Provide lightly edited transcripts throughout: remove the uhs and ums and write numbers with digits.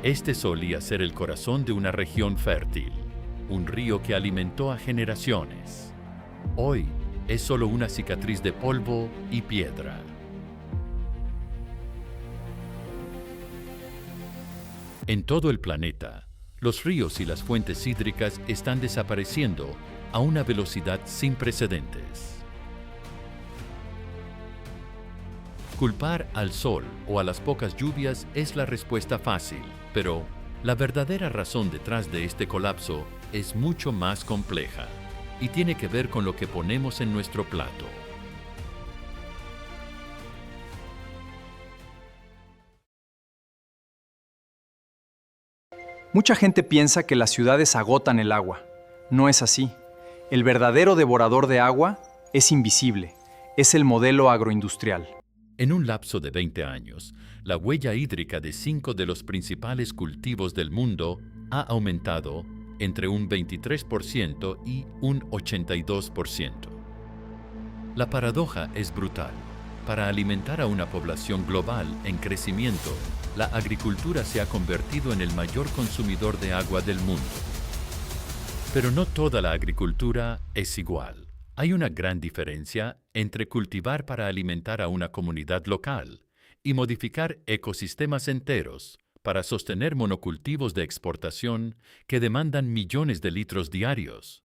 Este solía ser el corazón de una región fértil, un río que alimentó a generaciones. Hoy es solo una cicatriz de polvo y piedra. En todo el planeta, los ríos y las fuentes hídricas están desapareciendo a una velocidad sin precedentes. Culpar al sol o a las pocas lluvias es la respuesta fácil, pero la verdadera razón detrás de este colapso es mucho más compleja y tiene que ver con lo que ponemos en nuestro plato. Mucha gente piensa que las ciudades agotan el agua. No es así. El verdadero devorador de agua es invisible. Es el modelo agroindustrial. En un lapso de 20 años, la huella hídrica de 5 de los principales cultivos del mundo ha aumentado entre un 23% y un 82%. La paradoja es brutal. Para alimentar a una población global en crecimiento, la agricultura se ha convertido en el mayor consumidor de agua del mundo. Pero no toda la agricultura es igual. Hay una gran diferencia entre cultivar para alimentar a una comunidad local y modificar ecosistemas enteros para sostener monocultivos de exportación que demandan millones de litros diarios.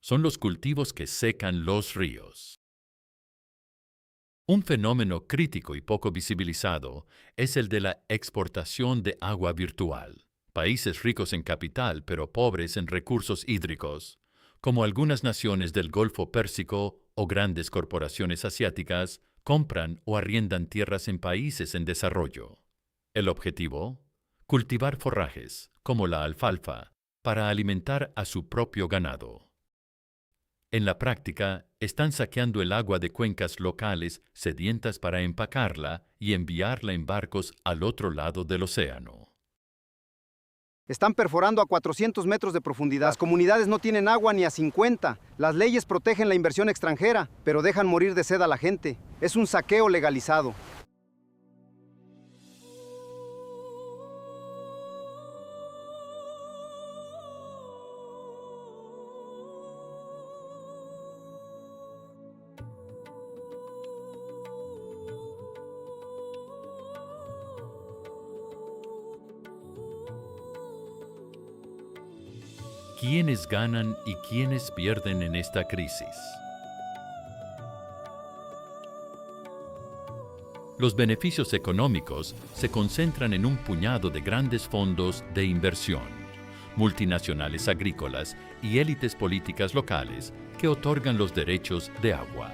Son los cultivos que secan los ríos. Un fenómeno crítico y poco visibilizado es el de la exportación de agua virtual. Países ricos en capital pero pobres en recursos hídricos, como algunas naciones del Golfo Pérsico o grandes corporaciones asiáticas, compran o arriendan tierras en países en desarrollo. El objetivo: cultivar forrajes, como la alfalfa, para alimentar a su propio ganado. En la práctica, están saqueando el agua de cuencas locales sedientas para empacarla y enviarla en barcos al otro lado del océano. Están perforando a 400 metros de profundidad. Las comunidades no tienen agua ni a 50. Las leyes protegen la inversión extranjera, pero dejan morir de sed a la gente. Es un saqueo legalizado. ¿Quiénes ganan y quiénes pierden en esta crisis? Los beneficios económicos se concentran en un puñado de grandes fondos de inversión, multinacionales agrícolas y élites políticas locales que otorgan los derechos de agua.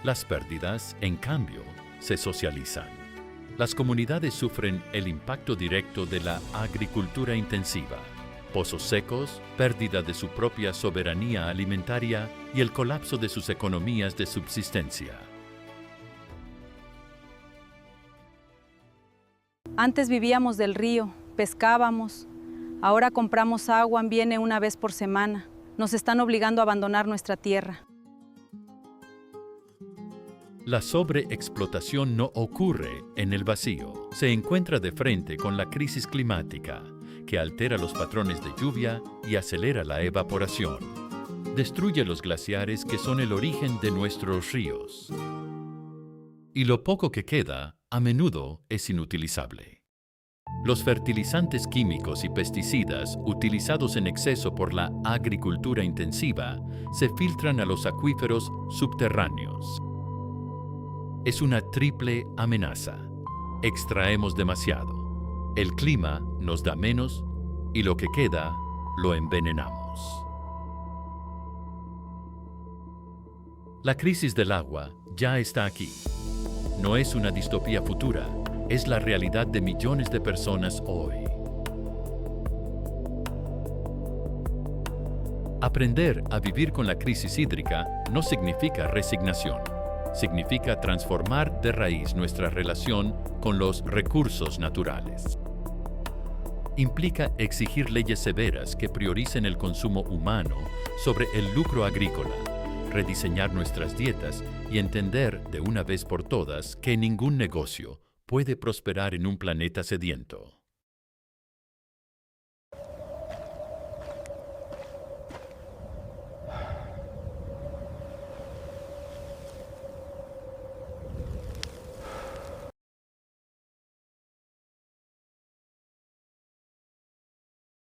Las pérdidas, en cambio, se socializan. Las comunidades sufren el impacto directo de la agricultura intensiva, pozos secos, pérdida de su propia soberanía alimentaria y el colapso de sus economías de subsistencia. Antes vivíamos del río, pescábamos. Ahora compramos agua, viene una vez por semana. Nos están obligando a abandonar nuestra tierra. La sobreexplotación no ocurre en el vacío. Se encuentra de frente con la crisis climática, que altera los patrones de lluvia y acelera la evaporación. Destruye los glaciares que son el origen de nuestros ríos. Y lo poco que queda, a menudo, es inutilizable. Los fertilizantes químicos y pesticidas utilizados en exceso por la agricultura intensiva se filtran a los acuíferos subterráneos. Es una triple amenaza. Extraemos demasiado. El clima nos da menos y lo que queda lo envenenamos. La crisis del agua ya está aquí. No es una distopía futura, es la realidad de millones de personas hoy. Aprender a vivir con la crisis hídrica no significa resignación. Significa transformar de raíz nuestra relación con los recursos naturales. Implica exigir leyes severas que prioricen el consumo humano sobre el lucro agrícola, rediseñar nuestras dietas y entender de una vez por todas que ningún negocio puede prosperar en un planeta sediento.